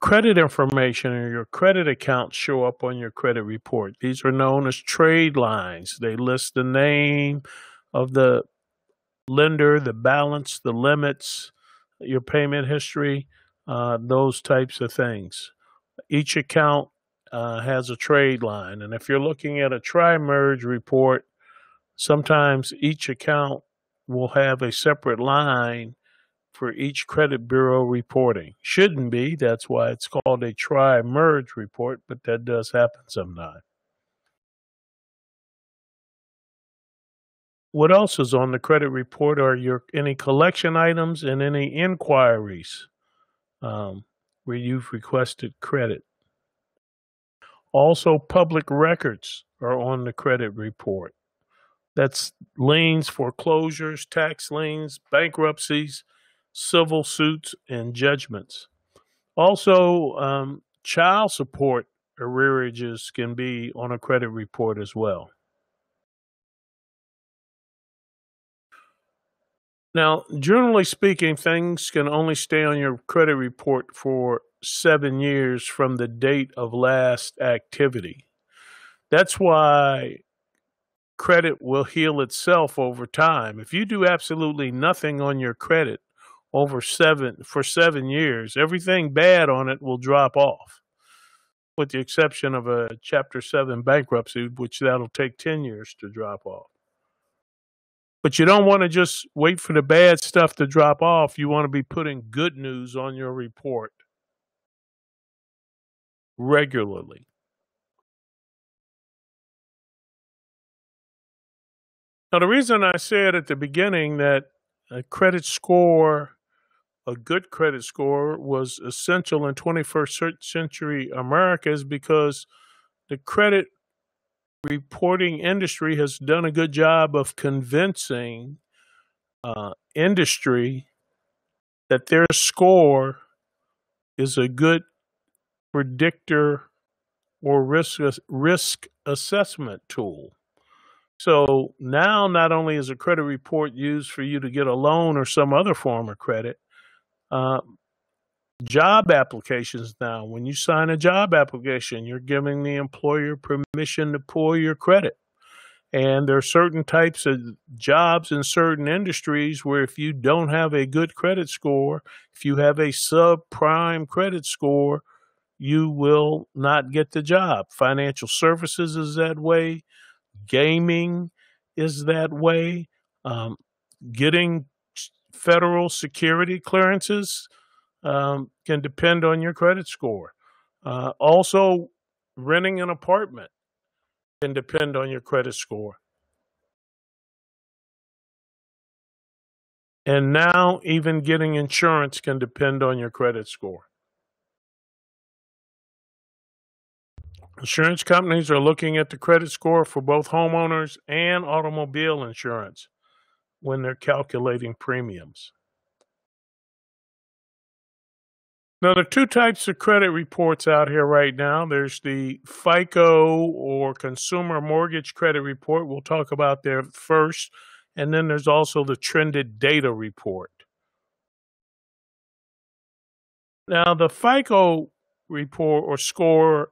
credit information or your credit accounts show up on your credit report. These are known as trade lines. They list the name of the lender, the balance, the limits, your payment history, those types of things. Each account has a trade line. And if you're looking at a tri-merge report, sometimes each account will have a separate line for each credit bureau reporting. Shouldn't be. That's why it's called a tri-merge report, but that does happen sometimes. What else is on the credit report are any collection items and any inquiries where you've requested credit. Also, public records are on the credit report. That's liens, foreclosures, tax liens, bankruptcies, civil suits, and judgments. Also, child support arrearages can be on a credit report as well. Now, generally speaking, things can only stay on your credit report for 7 years from the date of last activity. That's why credit will heal itself over time. If you do absolutely nothing on your credit for 7 years, everything bad on it will drop off, with the exception of a Chapter 7 bankruptcy, which that'll take 10 years to drop off. But you don't want to just wait for the bad stuff to drop off. You want to be putting good news on your report regularly. Now, the reason I said at the beginning that a good credit score was essential in 21st century America is because the credit reporting industry has done a good job of convincing industry that their score is a good predictor or risk assessment tool. So now not only is a credit report used for you to get a loan or some other form of credit, job applications now, when you sign a job application, you're giving the employer permission to pull your credit. And there are certain types of jobs in certain industries where if you don't have a good credit score, if you have a subprime credit score, you will not get the job. Financial services is that way. Gaming is that way. Getting federal security clearances can depend on your credit score. Also, renting an apartment can depend on your credit score. And now even getting insurance can depend on your credit score. Insurance companies are looking at the credit score for both homeowners and automobile insurance when they're calculating premiums. Now, there are two types of credit reports out here right now. There's the FICO or Consumer Mortgage Credit Report. We'll talk about that first. And then there's also the Trended Data Report. Now, the FICO report or score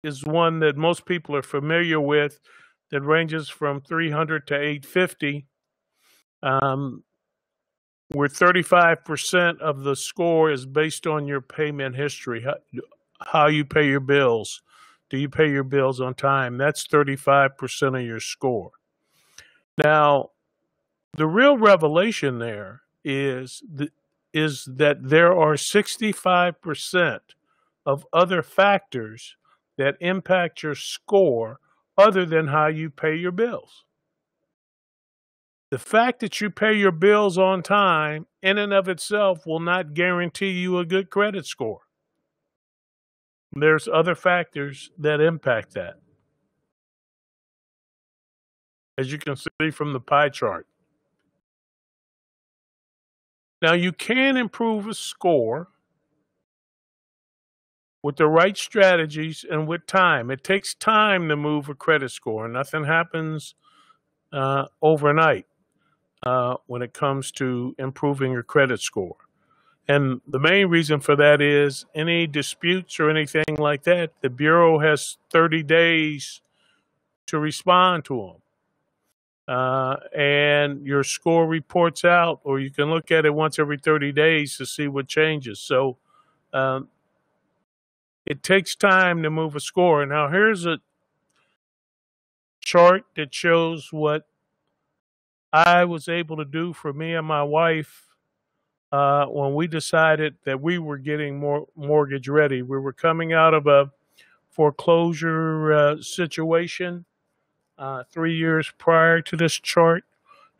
is one that most people are familiar with that ranges from 300 to 850. Where 35% of the score is based on your payment history, how you pay your bills. Do you pay your bills on time? That's 35% of your score. Now, the real revelation there is that there are 65% of other factors that impact your score other than how you pay your bills. The fact that you pay your bills on time in and of itself will not guarantee you a good credit score. There's other factors that impact that, as you can see from the pie chart. Now, you can improve a score with the right strategies and with time. It takes time to move a credit score. Nothing happens overnight when it comes to improving your credit score. And the main reason for that is any disputes or anything like that, the Bureau has 30 days to respond to them. And your score reports out, or you can look at it once every 30 days to see what changes. So um, it takes time to move a score. Now, here's a chart that shows what I was able to do for me and my wife when we decided that we were getting more mortgage ready. We were coming out of a foreclosure situation 3 years prior to this chart.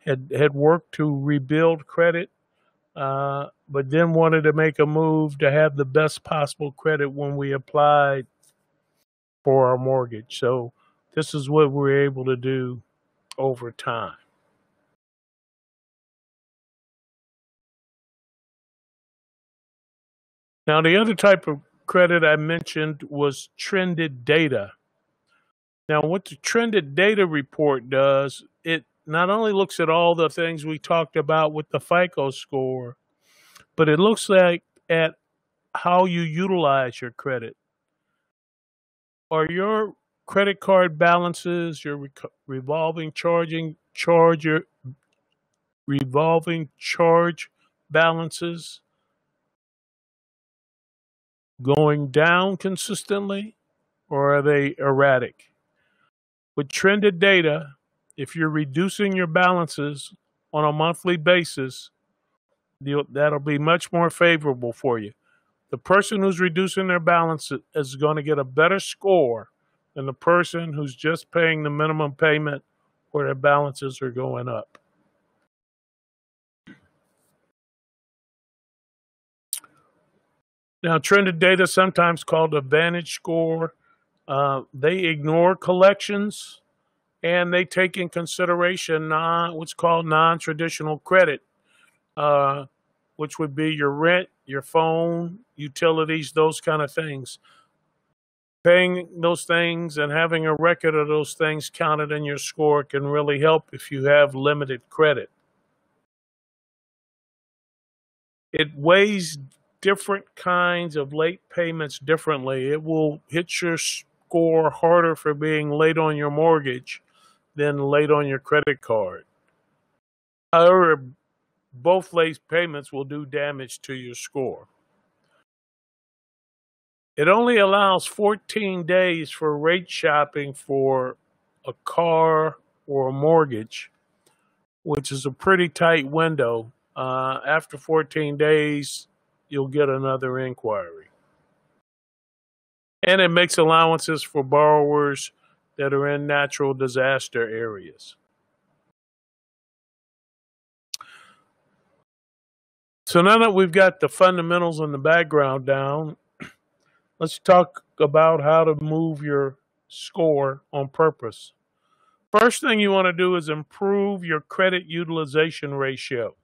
Had worked to rebuild credit, but then wanted to make a move to have the best possible credit when we applied for our mortgage. So this is what we're able to do over time. Now, the other type of credit I mentioned was trended data. Now, what the trended data report does, it not only looks at all the things we talked about with the FICO score, but it looks like at how you utilize your credit. Are your credit card balances, your revolving charge balances going down consistently, or are they erratic? With trended data, if you're reducing your balances on a monthly basis, that'll be much more favorable for you. The person who's reducing their balance is going to get a better score than the person who's just paying the minimum payment where their balances are going up. Now, trended data, sometimes called a Vantage score, they ignore collections and they take in consideration what's called non-traditional credit, which would be your rent, your phone, utilities, those kind of things. Paying those things and having a record of those things counted in your score can really help if you have limited credit. It weighs different kinds of late payments differently. It will hit your score harder for being late on your mortgage than late on your credit card. However, both late payments will do damage to your score. It only allows 14 days for rate shopping for a car or a mortgage, which is a pretty tight window. After 14 days, you'll get another inquiry. And it makes allowances for borrowers that are in natural disaster areas. So now that we've got the fundamentals and the background down, let's talk about how to move your score on purpose. First thing you want to do is improve your credit utilization ratio.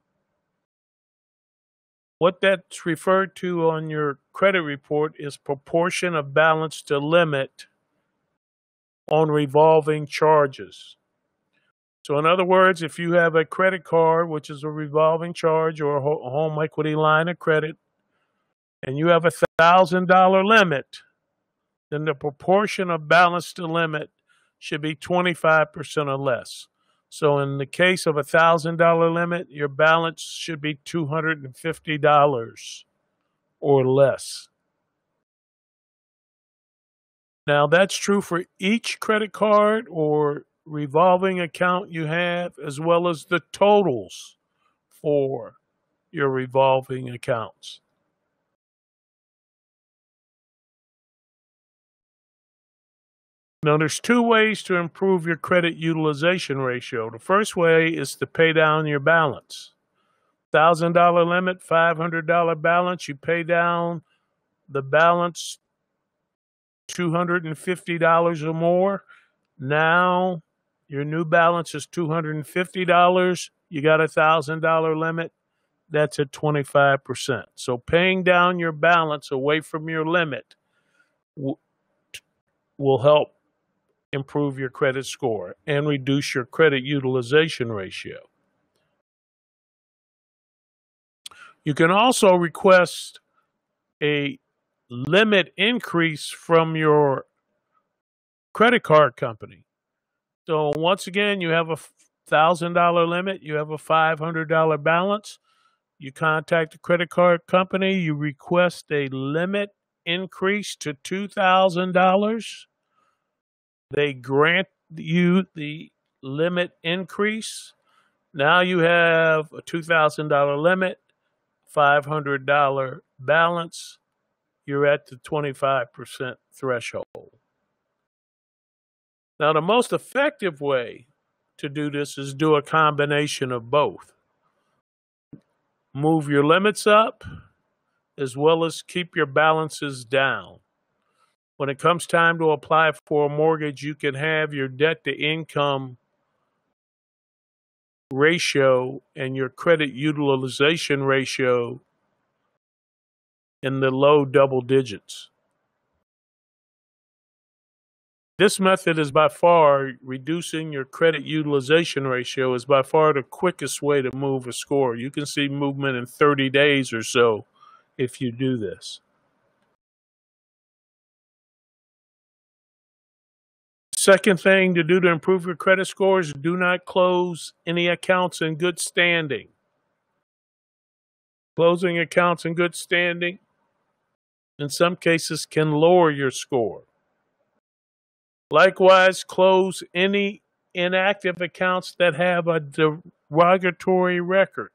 What that's referred to on your credit report is proportion of balance to limit on revolving charges. So in other words, if you have a credit card, which is a revolving charge or a home equity line of credit, and you have $1,000 limit, then the proportion of balance to limit should be 25% or less. So in the case of $1,000 limit, your balance should be $250 or less. Now that's true for each credit card or revolving account you have, as well as the totals for your revolving accounts. Now, there's two ways to improve your credit utilization ratio. The first way is to pay down your balance. $1,000 limit, $500 balance, you pay down the balance $250 or more. Now, your new balance is $250. You got a $1,000 limit. That's at 25%. So paying down your balance away from your limit will help improve your credit score and reduce your credit utilization ratio. You can also request a limit increase from your credit card company. So once again, you have a $1,000 limit, you have a $500 balance. You contact the credit card company, you request a limit increase to $2,000. They grant you the limit increase. Now you have a $2,000 limit, $500 balance. You're at the 25% threshold. Now, the most effective way to do this is do a combination of both. Move your limits up as well as keep your balances down. When it comes time to apply for a mortgage, you can have your debt to income ratio and your credit utilization ratio in the low double digits. This method is by far, reducing your credit utilization ratio is by far the quickest way to move a score. You can see movement in 30 days or so if you do this. Second thing to do to improve your credit scores, do not close any accounts in good standing. Closing accounts in good standing, in some cases, can lower your score. Likewise, close any inactive accounts that have a derogatory record.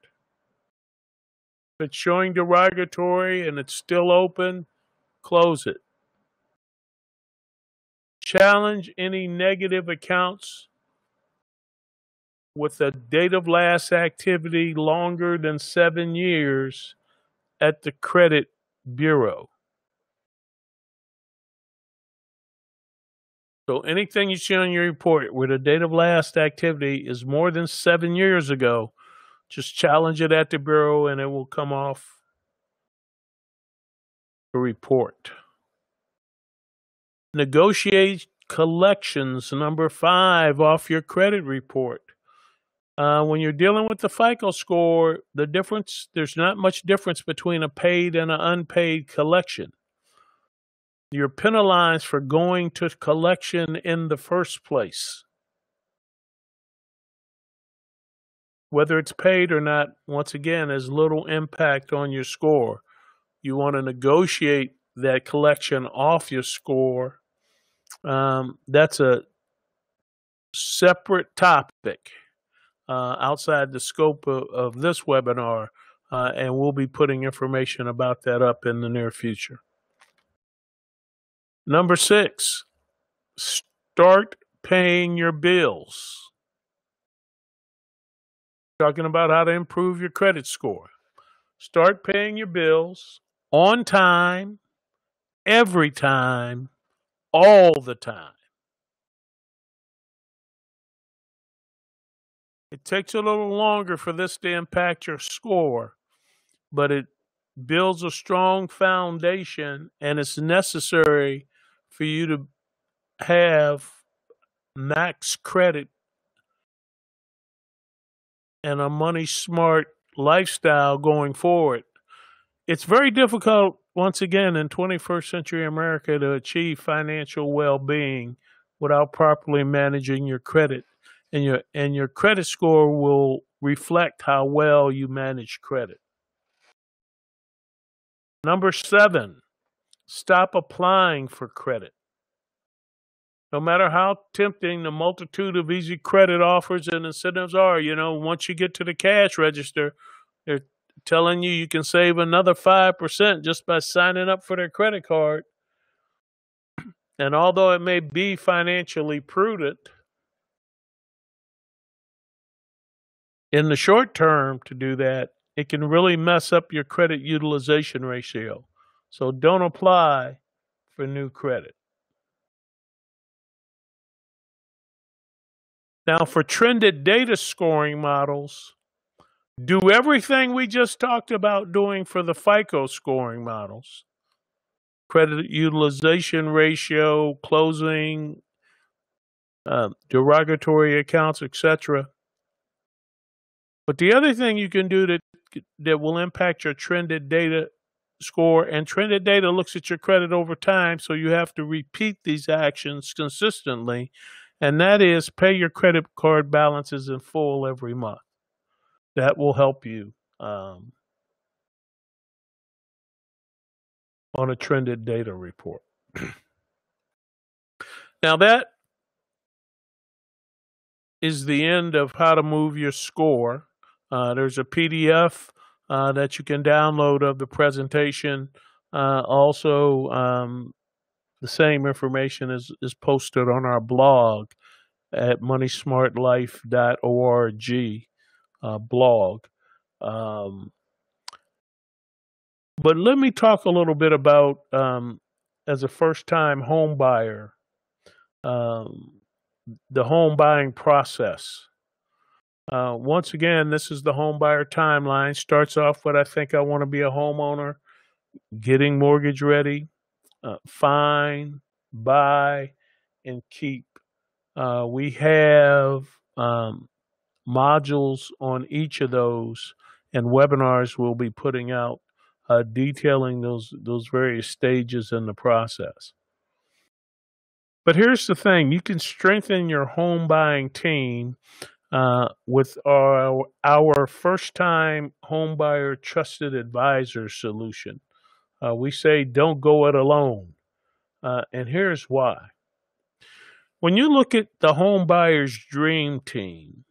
If it's showing derogatory and it's still open, close it. Challenge any negative accounts with a date of last activity longer than 7 years at the credit bureau. So anything you see on your report where the date of last activity is more than 7 years ago, just challenge it at the bureau and it will come off the report. Negotiate collections, number 5, off your credit report. When you're dealing with the FICO score, there's not much difference between a paid and an unpaid collection. You're penalized for going to collection in the first place. Whether it's paid or not, once again, has little impact on your score. You want to negotiate that collection off your score. That's a separate topic outside the scope of this webinar, and we'll be putting information about that up in the near future. Number 6, start paying your bills. Talking about how to improve your credit score. Start paying your bills on time, every time, all the time. It takes a little longer for this to impact your score, but it builds a strong foundation, and it's necessary for you to have max credit and a money smart lifestyle going forward. It's very difficult, once again, in 21st century America to achieve financial well-being without properly managing your credit. And your credit score will reflect how well you manage credit. Number 7, stop applying for credit. No matter how tempting the multitude of easy credit offers and incentives are, once you get to the cash register, they're telling you can save another 5% just by signing up for their credit card. And although it may be financially prudent in the short term to do that, it can really mess up your credit utilization ratio. So don't apply for new credit. Now, for trended data scoring models, do everything we just talked about doing for the FICO scoring models. Credit utilization ratio, closing, derogatory accounts, etc. But the other thing you can do that will impact your trended data score, and trended data looks at your credit over time, so you have to repeat these actions consistently, and that is pay your credit card balances in full every month. That will help you on a trended data report. Now that is the end of how to move your score. There's a PDF that you can download of the presentation. Also, the same information is posted on our blog at MoneySmartLife.org blog. But let me talk a little bit about, as a first-time home buyer, the home buying process. Once again, this is the home buyer timeline. Starts off with, I think I want to be a homeowner, getting mortgage ready, find, buy, and keep. We have modules on each of those, and webinars we'll be putting out detailing those various stages in the process. But here's the thing: you can strengthen your home buying team with our first-time homebuyer trusted advisor solution. We say don't go it alone, and here's why. When you look at the home buyer's dream team,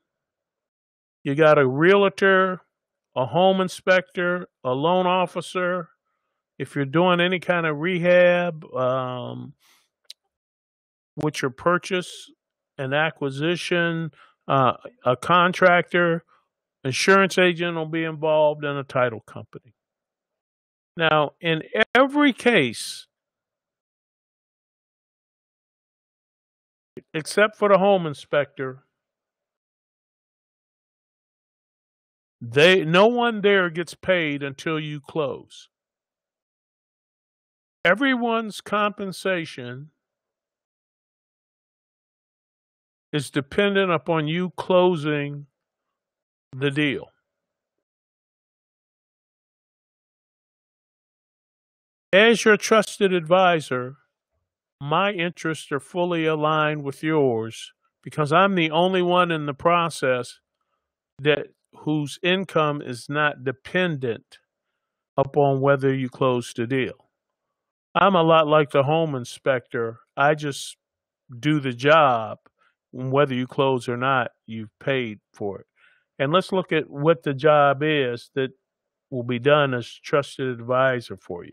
you got a realtor, a home inspector, a loan officer. If you're doing any kind of rehab with your purchase and acquisition, a contractor, insurance agent will be involved, in a title company. Now, in every case, except for the home inspector, no one there gets paid until you close. Everyone's compensation is dependent upon you closing the deal. As your trusted advisor, my interests are fully aligned with yours because I'm the only one in the process whose income is not dependent upon whether you close the deal. I'm a lot like the home inspector. I just do the job. Whether you close or not, you've paid for it. And let's look at what the job is that will be done as trusted advisor for you.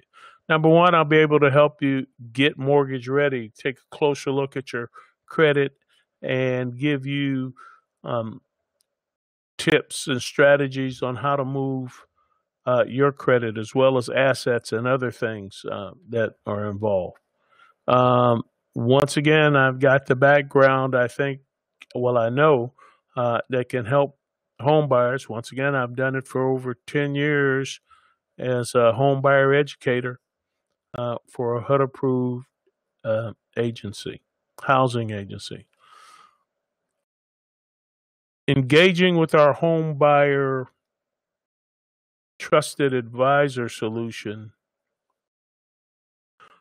Number one, I'll be able to help you get mortgage ready, take a closer look at your credit, and give you tips and strategies on how to move your credit, as well as assets and other things that are involved. Once again, I've got the background, I know that can help home buyers. Once again, I've done it for over 10 years as a home buyer educator for a HUD-approved housing agency. Engaging with our home buyer trusted advisor solution,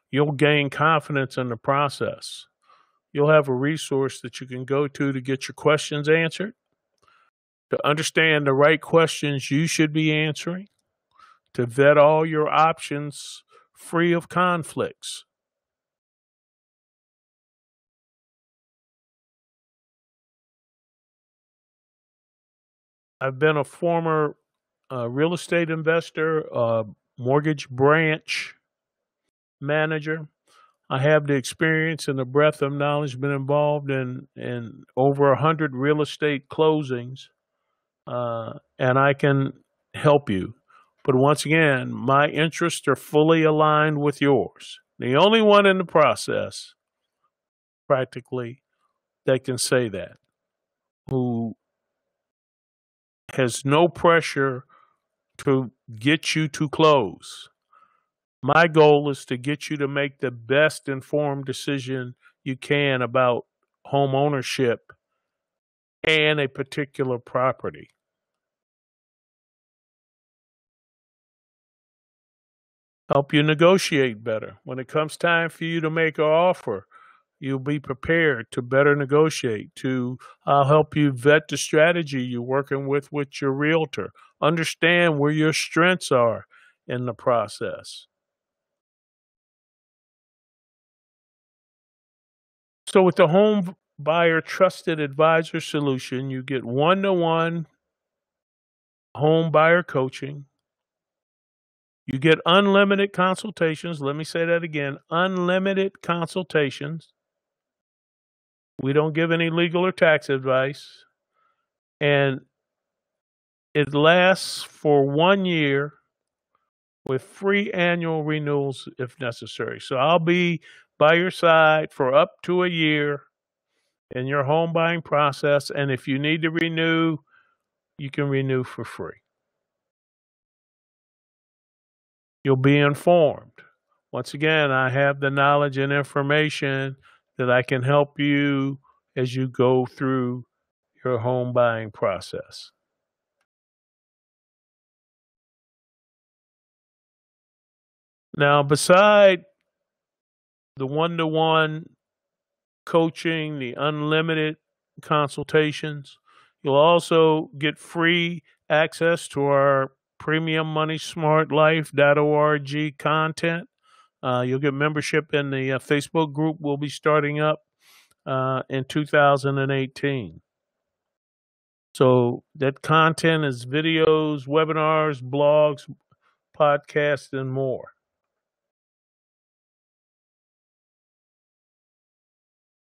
you'll gain confidence in the process. You'll have a resource that you can go to get your questions answered, to understand the right questions you should be answering, to vet all your options free of conflicts. I've been a former real estate investor, mortgage branch manager. I have the experience and the breadth of knowledge, been involved in over 100 real estate closings, and I can help you. But once again, my interests are fully aligned with yours. The only one in the process, practically, that can say that, who has no pressure to get you to close. My goal is to get you to make the best informed decision you can about home ownership and a particular property. help you negotiate better. When it comes time for you to make an offer, you'll be prepared to better negotiate. I'll help you vet the strategy you're working with your realtor. Understand where your strengths are in the process. So with the Home Buyer Trusted Advisor solution, you get one-to-one home buyer coaching. You get unlimited consultations. Let me say that again, unlimited consultations. We don't give any legal or tax advice. And it lasts for 1 year with free annual renewals if necessary. So I'll be by your side for up to a year in your home buying process. And if you need to renew, you can renew for free. You'll be informed. Once again, I have the knowledge and information that I can help you as you go through your home buying process. Now, beside the one-to-one coaching, the unlimited consultations, you'll also get free access to our premium MoneySmartLife.org content. You'll get membership in the Facebook group we'll be starting up in 2018. So that content is videos, webinars, blogs, podcasts, and more.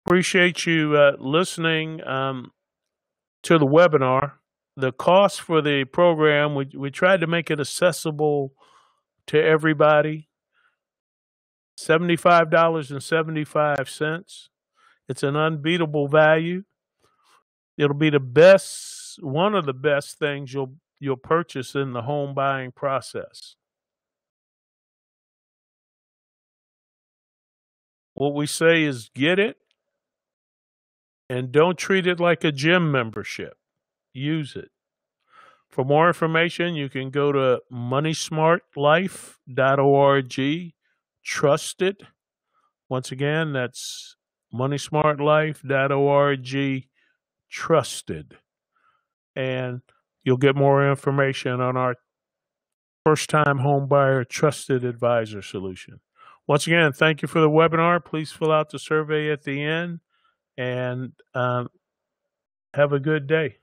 Appreciate you listening to the webinar. The cost for the program, we tried to make it accessible to everybody. $75.75. It's an unbeatable value. It'll be one of the best things you'll purchase in the home buying process. What we say is get it and don't treat it like a gym membership. Use it. For more information, you can go to MoneySmartLife.org. Trust it. Once again, that's MoneySmartLife.org. Trusted. And you'll get more information on our first-time home buyer trusted advisor solution. Once again, thank you for the webinar. Please fill out the survey at the end and have a good day.